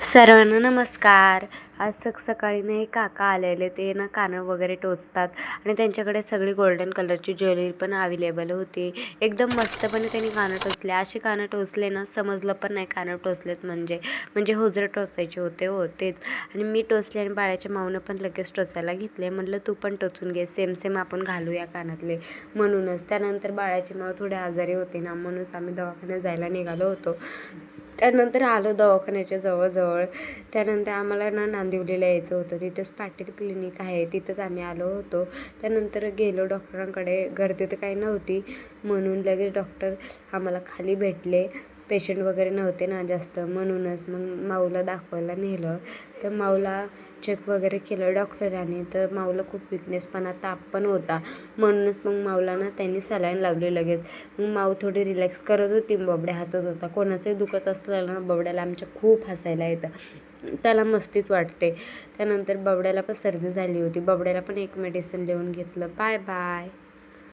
सर्वांना नमस्कार. आज सकाळी ना हे काका आलेले, ते ना कानं वगैरे टोचतात आणि त्यांच्याकडे सगळी गोल्डन कलरची ज्वेलरी पण अवेलेबल होती. एकदम मस्तपणे त्यांनी कानं टोचले. असे कानं टोचले ना समजलं पण नाही कानं टोचलेत म्हणजे म्हणजे होजरे टोचायचे होते हो तेच. आणि मी टोचले आणि बाळाच्या माऊनं पण लगेच टोचायला घेतले. म्हटलं तू पण टोचून घे, सेम सेम आपण घालूया कानातले म्हणूनच. त्यानंतर बाळाची माऊ थोडे आजारी होते ना, म्हणूनच आम्ही दवाखान्यात जायला निघालो होतो. त्यानंतर आलो दवाखान्याच्या जवळ. त्यानंतर आम्हाला ना नांदिवलीला यायचं होतं. तिथंच पाटील क्लिनिक आहे, तिथंच आम्ही आलो होतो. त्यानंतर गेलो डॉक्टरांकडे. गर्दी तर काही नव्हती म्हणून लगेच डॉक्टर आम्हाला खाली भेटले. पेशंट वगैरे नव्हते ना जास्त, म्हणूनच मग माऊला दाखवायला नेलं. तर माऊला चेक वगैरे केलं डॉक्टरांनी. तर माऊला खूप विकनेसपणा, ताप पण होता. म्हणूनच मग माऊला ना त्यांनी सलाईन लावली लगेच. मग माऊ थोडी रिलॅक्स करत होती, बबड्या हसत होता. कोणाचंही दुखत असलं ना बबड्याला आमच्या खूप हसायला येतं, त्याला मस्तीच वाटते. त्यानंतर बबड्याला पण सर्दी झाली होती. बबड्याला पण एक मेडिसिन लिहून घेतलं. Bye bye.